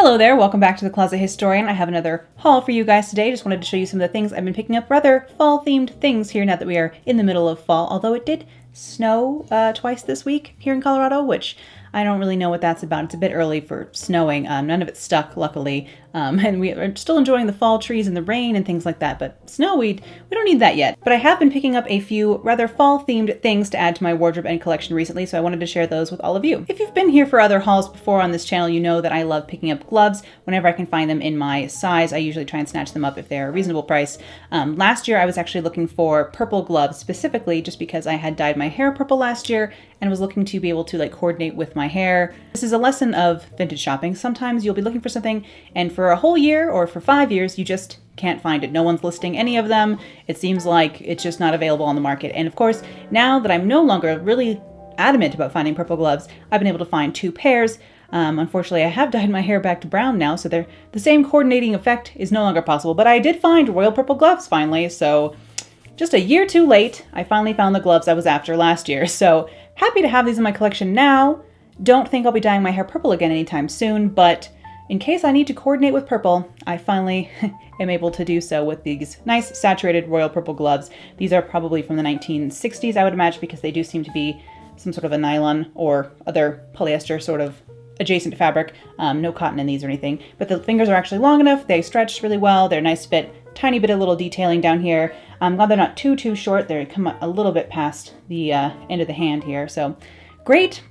Hello there, welcome back to the Closet Historian. I have another haul for you guys today. Just wanted to show you some of the things I've been picking up, rather fall-themed things here now that we are in the middle of fall, although it did snow twice this week here in Colorado, which I don't really know what that's about. It's a bit early for snowing. None of it stuck, luckily. And we are still enjoying the fall trees and the rain and things like that, but snow, we don't need that yet. But I have been picking up a few rather fall-themed things to add to my wardrobe and collection recently, so I wanted to share those with all of you. If you've been here for other hauls before on this channel, you know that I love picking up gloves whenever I can find them in my size. I usually try and snatch them up if they're a reasonable price. Last year, I was actually looking for purple gloves specifically just because I had dyed my hair purple last year and was looking to be able to coordinate with my hair. This is a lesson of vintage shopping. Sometimes you'll be looking for something and for a whole year or for 5 years, you just can't find it. No one's listing any of them. It seems like it's just not available on the market. And of course, now that I'm no longer really adamant about finding purple gloves, I've been able to find 2 pairs. Unfortunately, I have dyed my hair back to brown now, so the same coordinating effect is no longer possible. But I did find royal purple gloves finally, so just a year too late, I finally found the gloves I was after last year. So happy to have these in my collection now. Don't think I'll be dyeing my hair purple again anytime soon, but in case I need to coordinate with purple, I finally am able to do so with these nice saturated royal purple gloves. These are probably from the 1960s, I would imagine, because they do seem to be some sort of a nylon or other polyester sort of adjacent fabric. No cotton in these or anything, but the fingers are actually long enough. They stretch really well. They're a nice fit. Tiny bit of little detailing down here. I'm glad they're not too short. They come a little bit past the end of the hand here. So great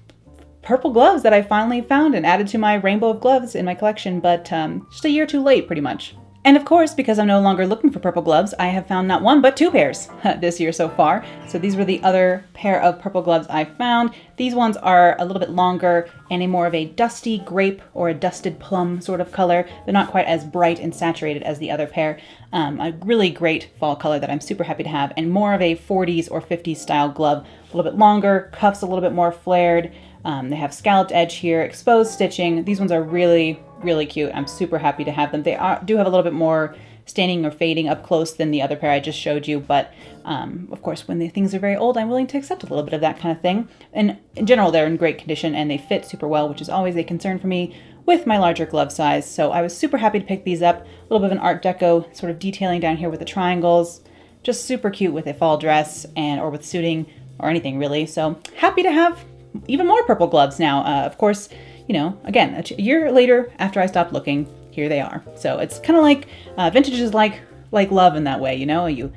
purple gloves that I finally found and added to my rainbow of gloves in my collection, but just a year too late pretty much. And of course, because I'm no longer looking for purple gloves, I have found not 1 but 2 pairs this year so far. So these were the other pair of purple gloves I found. These ones are a little bit longer and a more of a dusty grape or a dusted plum sort of color. They're not quite as bright and saturated as the other pair. A really great fall color that I'm super happy to have, and more of a 40s or 50s style glove. A little bit longer, cuffs a little bit more flared. They have scalloped edge here, exposed stitching. These ones are really, really cute. I'm super happy to have them. They do have a little bit more staining or fading up close than the other pair I just showed you, but of course, when the things are very old, I'm willing to accept a little bit of that kind of thing. And in general, they're in great condition and they fit super well, which is always a concern for me with my larger glove size. So I was super happy to pick these up. A little bit of an Art Deco sort of detailing down here with the triangles. Just super cute with a fall dress or with suiting or anything really. So happy to have even more purple gloves now. Of course, again, a year later after I stopped looking, here they are. So it's kind of like vintage is like love in that way, you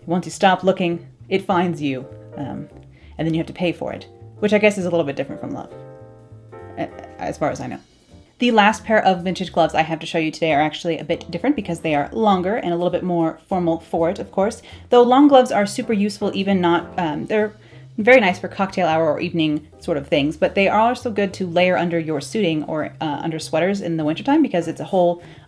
once you stop looking, it finds you, and then you have to pay for it, which I guess is a little bit different from love, as far as I know. The last pair of vintage gloves I have to show you today are actually a bit different because they are longer and a little bit more formal for it, of course. Though long gloves are super useful, even not, they're very nice for cocktail hour or evening sort of things, but they are also good to layer under your suiting or under sweaters in the wintertime because it's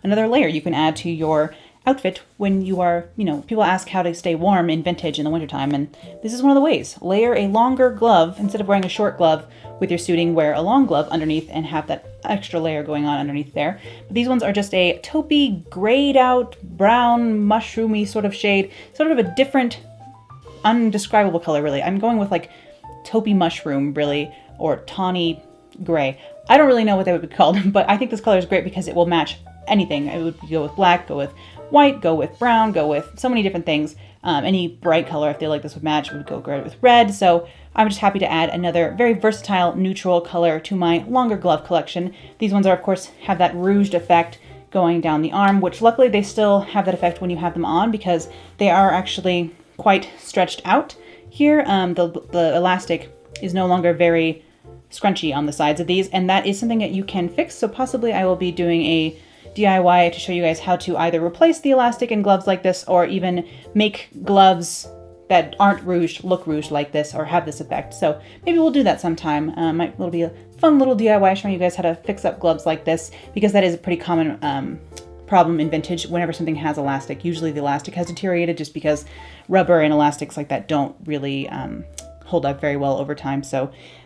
another layer you can add to your outfit when you are, people ask how to stay warm in vintage in the wintertime, and this is one of the ways. Layer a longer glove instead of wearing a short glove with your suiting, wear a long glove underneath and have that extra layer going on underneath there. But these ones are just a taupey, grayed out, brown, mushroomy sort of shade, sort of a different undescribable color, really. I'm going with taupey mushroom, really, or tawny gray. I don't really know what they would be called, but I think this color is great because it will match anything. It would go with black, go with white, go with brown, go with so many different things. Any bright color, I feel like this would match, would go great with red. So I'm just happy to add another very versatile neutral color to my longer glove collection. These ones are, of course, have that rouged effect going down the arm, which luckily they still have that effect when you have them on because they are actually quite stretched out here. The elastic is no longer very scrunchy on the sides of these, and that is something that you can fix. So possibly I will be doing a DIY to show you guys how to either replace the elastic in gloves like this or even make gloves that aren't rouged look rouged like this or have this effect. So maybe we'll do that sometime. It'll be a fun little DIY showing you guys how to fix up gloves like this because that is a pretty common problem in vintage whenever something has elastic. Usually the elastic has deteriorated just because rubber and elastics like that don't really hold up very well over time.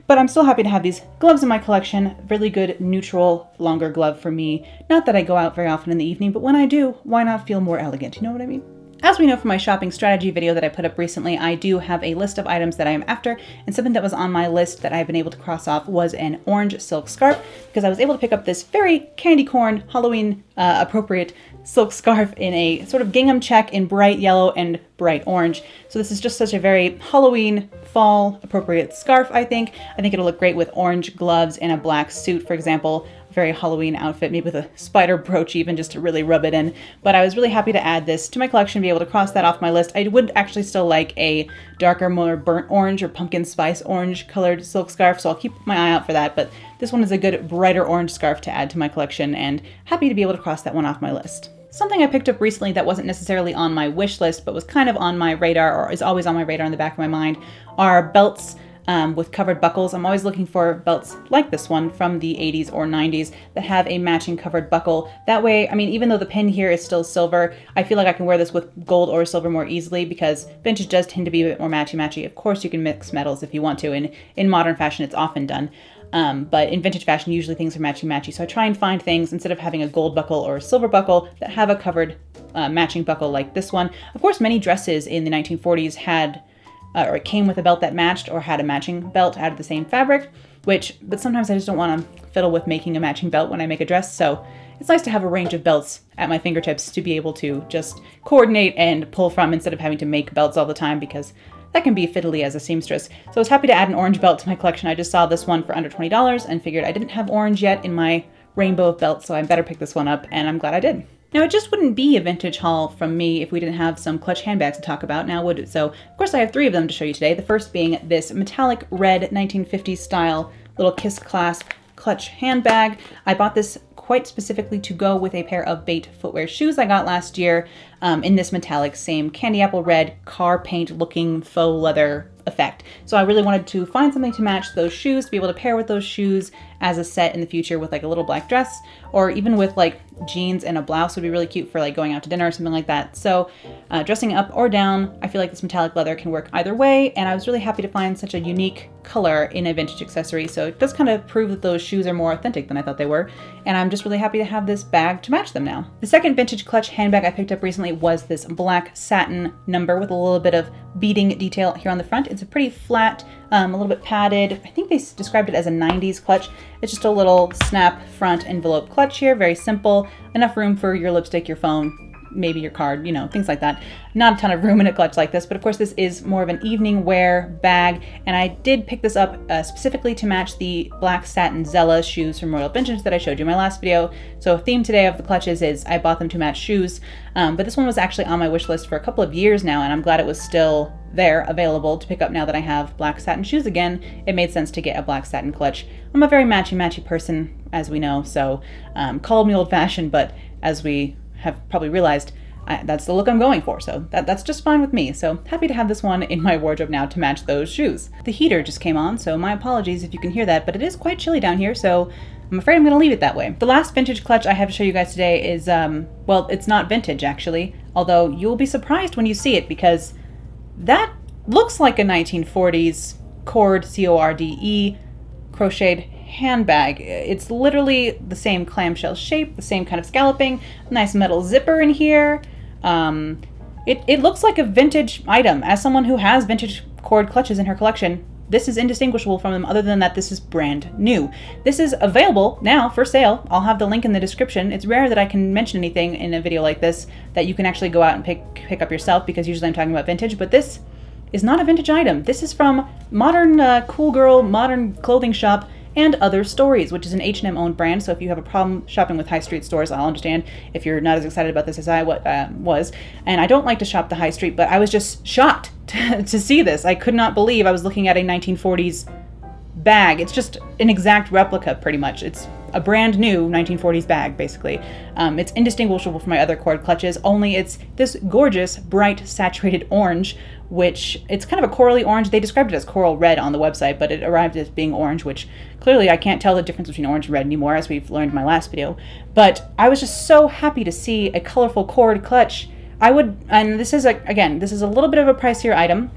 But I'm still happy to have these gloves in my collection. Really good neutral longer glove for me. Not that I go out very often in the evening, but when I do, why not feel more elegant? You know what I mean? As we know from my shopping strategy video that I put up recently, I do have a list of items that I am after, and something that was on my list that I've been able to cross off was an orange silk scarf, because I was able to pick up this very candy corn Halloween appropriate silk scarf in a sort of gingham check in bright yellow and bright orange. So this is just such a very Halloween fall appropriate scarf, I think. I think it'll look great with orange gloves and a black suit, for example. Very Halloween outfit, maybe with a spider brooch even, just to really rub it in. But I was really happy to add this to my collection, be able to cross that off my list. I would actually still like a darker, more burnt orange or pumpkin spice orange colored silk scarf, so I'll keep my eye out for that. But this one is a good brighter orange scarf to add to my collection, and happy to be able to cross that one off my list. Something I picked up recently that wasn't necessarily on my wish list, but was kind of on my radar, or is always on my radar in the back of my mind, are belts with covered buckles. I'm always looking for belts like this one from the 80s or 90s that have a matching covered buckle. That way, I mean, even though the pin here is still silver, I feel like I can wear this with gold or silver more easily, because vintage does tend to be a bit more matchy-matchy. Of course, you can mix metals if you want to, and in modern fashion, it's often done. But in vintage fashion, usually things are matchy-matchy. So I try and find things, instead of having a gold buckle or a silver buckle, that have a covered matching buckle like this one. Of course, many dresses in the 1940s had or it came with a belt that matched or had a matching belt out of the same fabric, but sometimes I just don't want to fiddle with making a matching belt when I make a dress, so it's nice to have a range of belts at my fingertips to be able to just coordinate and pull from instead of having to make belts all the time, because that can be fiddly as a seamstress. So I was happy to add an orange belt to my collection. I just saw this one for under $20 and figured I didn't have orange yet in my rainbow of belts, so I better pick this one up, and I'm glad I did. Now, it just wouldn't be a vintage haul from me if we didn't have some clutch handbags to talk about, now would it? So, of course, I have 3 of them to show you today. The first being this metallic red 1950s style little kiss clasp clutch handbag. I bought this quite specifically to go with a pair of Bait footwear shoes I got last year in this metallic same candy apple red car paint looking faux leather effect. So I really wanted to find something to match those shoes, to be able to pair with those shoes as a set in the future with like a little black dress, or even with like jeans and a blouse would be really cute for like going out to dinner or something like that. So dressing up or down, I feel like this metallic leather can work either way, and I was really happy to find such a unique color in a vintage accessory. So it does kind of prove that those shoes are more authentic than I thought they were, and I'm just really happy to have this bag to match them now. The second vintage clutch handbag I picked up recently was this black satin number with a little bit of beading detail here on the front. It's a pretty flat, a little bit padded. I think they described it as a 90s clutch. It's just a little snap front envelope clutch here, very simple, enough room for your lipstick, your phone, maybe your card, you know, things like that. Not a ton of room in a clutch like this, but of course this is more of an evening wear bag, and I did pick this up specifically to match the black satin Zella shoes from Royal Vintage that I showed you in my last video. So a theme today of the clutches is I bought them to match shoes, but this one was actually on my wish list for a couple of years now, and I'm glad it was still there available to pick up now that I have black satin shoes again. It made sense to get a black satin clutch. I'm a very matchy person, as we know, so called me old-fashioned, but as we have probably realized, that's the look I'm going for, so that's just fine with me. So happy to have this one in my wardrobe now to match those shoes. The heater just came on, so my apologies if you can hear that, but it is quite chilly down here, so I'm afraid I'm going to leave it that way. The last vintage clutch I have to show you guys today is, well, it's not vintage actually, although you'll be surprised when you see it, because that looks like a 1940s cord, C-O-R-D-E, crocheted handbag. It's literally the same clamshell shape, the same kind of scalloping, nice metal zipper in here. It looks like a vintage item. As someone who has vintage cord clutches in her collection, this is indistinguishable from them, other than that this is brand new. This is available now for sale. I'll have the link in the description. It's rare that I can mention anything in a video like this that you can actually go out and pick up yourself, because usually I'm talking about vintage, but this is not a vintage item. This is from Modern Cool Girl, Modern Clothing Shop, and Other Stories, which is an H&M owned brand. So if you have a problem shopping with high street stores, I'll understand if you're not as excited about this as I was. And I don't like to shop the high street, but I was just shocked to see this. I could not believe I was looking at a 1940s bag. It's just an exact replica, pretty much. It's a brand new 1940s bag, basically. It's indistinguishable from my other cord clutches, only it's this gorgeous, bright, saturated orange, which it's kind of a corally orange. They described it as coral red on the website, but it arrived as being orange, which clearly I can't tell the difference between orange and red anymore, as we've learned in my last video. But I was just so happy to see a colorful cord clutch. And this is, again, this is a little bit of a pricier item.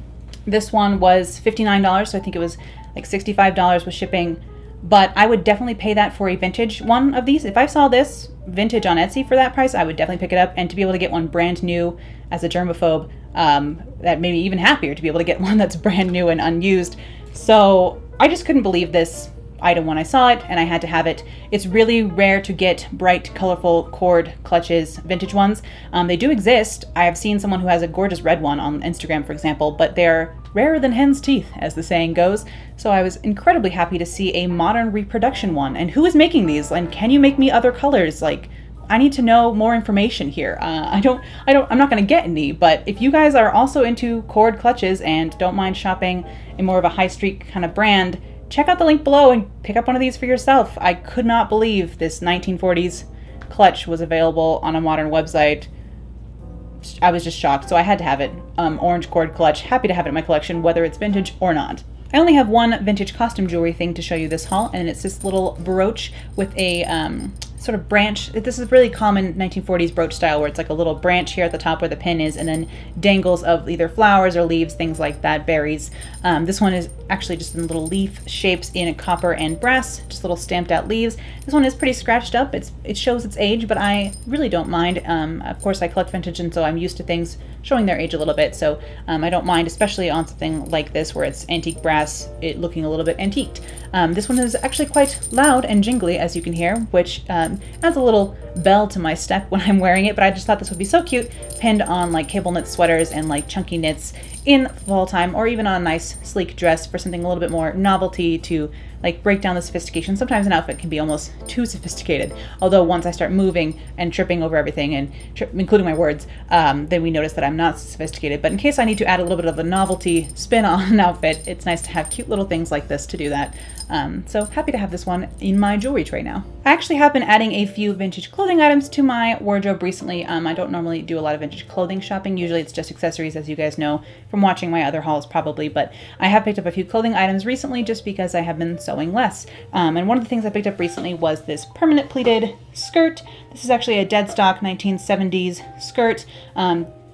This one was $59, so I think it was like $65 with shipping. But I would definitely pay that for a vintage one of these. If I saw this vintage on Etsy for that price, I would definitely pick it up. And to be able to get one brand new as a germaphobe, that made me even happier to be able to get one that's brand new and unused. So I just couldn't believe this item when I saw it, and I had to have it. It's really rare to get bright, colorful cord clutches, vintage ones. They do exist. I have seen someone who has a gorgeous red one on Instagram, for example, but they're rarer than hen's teeth, as the saying goes. So I was incredibly happy to see a modern reproduction one. And who is making these? And can you make me other colors? Like, I need to know more information here. I'm not going to get any, but if you guys are also into cord clutches and don't mind shopping in more of a high street kind of brand, check out the link below and pick up one of these for yourself. I could not believe this 1940s clutch was available on a modern website. I was just shocked, so I had to have it. Orange cord clutch. Happy to have it in my collection, whether it's vintage or not. I only have one vintage costume jewelry thing to show you this haul, and it's this little brooch with a sort of branch. This is really common 1940s brooch style, where it's like a little branch here at the top where the pin is, and then dangles of either flowers or leaves, things like that, berries. This one is actually just in little leaf shapes in copper and brass, just little stamped out leaves. This one is pretty scratched up. It shows its age, but I really don't mind. Of course, I collect vintage, and so I'm used to things showing their age a little bit, so I don't mind, especially on something like this where it's antique brass, it looking a little bit antiqued. This one is actually quite loud and jingly, as you can hear, which adds a little bell to my step when I'm wearing it, but I just thought this would be so cute pinned on like cable knit sweaters and like chunky knits in fall time, or even on a nice sleek dress for something a little bit more novelty to like break down the sophistication. Sometimes an outfit can be almost too sophisticated, although once I start moving and tripping over everything, and including my words, then we notice that I'm not sophisticated. But in case I need to add a little bit of a novelty spin on an outfit, it's nice to have cute little things like this to do that. So happy to have this one in my jewelry tray now. I actually have been adding a few vintage clothing items to my wardrobe recently. I don't normally do a lot of vintage clothing shopping. Usually it's just accessories, as you guys know from watching my other hauls probably, but I have picked up a few clothing items recently just because I have been sewing less. And one of the things I picked up recently was this permanent pleated skirt. This is actually a dead stock 1970s skirt.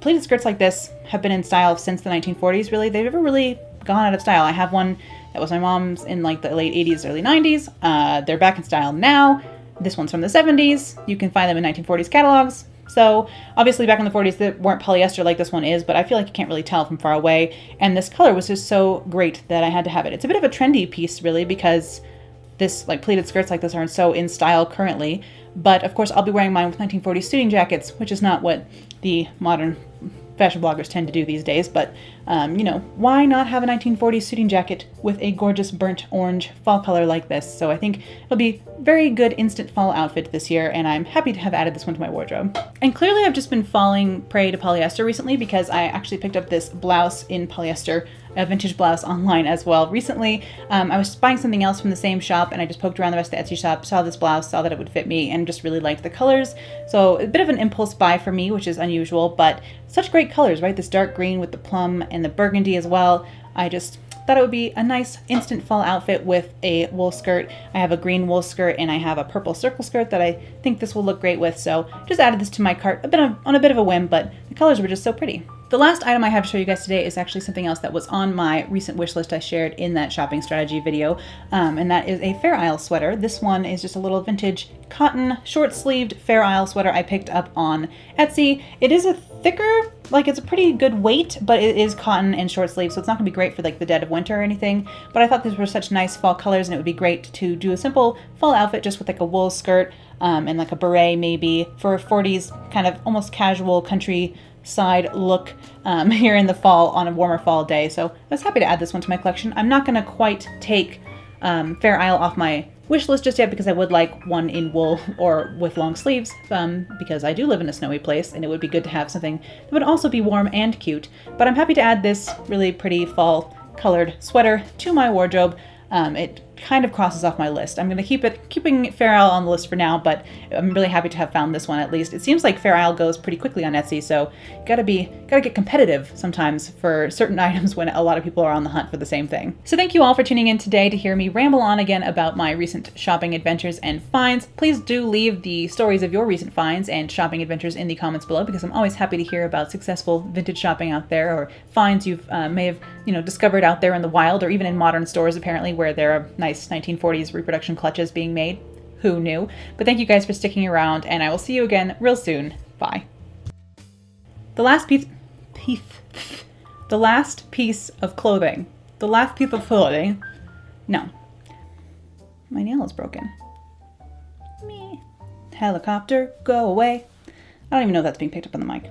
Pleated skirts like this have been in style since the 1940s, really. They've never really gone out of style. I have one that was my mom's in like the late 80s, early 90s. They're back in style now. This one's from the 70s. You can find them in 1940s catalogs. So obviously back in the 40s they weren't polyester like this one is, but I feel like you can't really tell from far away. And this color was just so great that I had to have it. It's a bit of a trendy piece really, because this like pleated skirts like this aren't so in style currently. But of course I'll be wearing mine with 1940s suiting jackets, which is not what the modern fashion bloggers tend to do these days, but you know, why not have a 1940s suiting jacket with a gorgeous burnt orange fall color like this? So I think it'll be a very good instant fall outfit this year, and I'm happy to have added this one to my wardrobe. And clearly I've just been falling prey to polyester recently, because I actually picked up this blouse in polyester, a vintage blouse, online as well recently. I was buying something else from the same shop, and I just poked around the rest of the Etsy shop, saw this blouse, saw that it would fit me, and just really liked the colors. So a bit of an impulse buy for me, which is unusual, but such great colors, right? This dark green with the plum and the burgundy as well. I just thought it would be a nice instant fall outfit with a wool skirt. I have a green wool skirt and I have a purple circle skirt that I think this will look great with, so just added this to my cart on a bit of a whim, but the colors were just so pretty. The last item I have to show you guys today is actually something else that was on my recent wish list I shared in that shopping strategy video, and that is a Fair Isle sweater. This one is just a little vintage cotton short-sleeved Fair Isle sweater I picked up on Etsy. It is a thicker, like it's a pretty good weight, but it is cotton and short sleeve, so it's not gonna be great for like the dead of winter or anything. But I thought these were such nice fall colors, and it would be great to do a simple fall outfit just with like a wool skirt and like a beret maybe for a 40s kind of almost casual countryside look here in the fall on a warmer fall day. So I was happy to add this one to my collection. I'm not gonna quite take Fair Isle off my wish list just yet, because I would like one in wool or with long sleeves, because I do live in a snowy place and it would be good to have something that would also be warm and cute. But I'm happy to add this really pretty fall colored sweater to my wardrobe. It kind of crosses off my list. I'm going to keeping Fair Isle on the list for now, but I'm really happy to have found this one at least. It seems like Fair Isle goes pretty quickly on Etsy, so you gotta get competitive sometimes for certain items when a lot of people are on the hunt for the same thing. So thank you all for tuning in today to hear me ramble on again about my recent shopping adventures and finds. Please do leave the stories of your recent finds and shopping adventures in the comments below, because I'm always happy to hear about successful vintage shopping out there, or finds you've may have discovered out there in the wild, or even in modern stores apparently, where there are nice 1940s reproduction clutches being made. Who knew? But thank you guys for sticking around, and I will see you again real soon. Bye. The last piece of clothing. The last piece of clothing. No. My nail is broken. Me. Helicopter, go away. I don't even know if that's being picked up on the mic.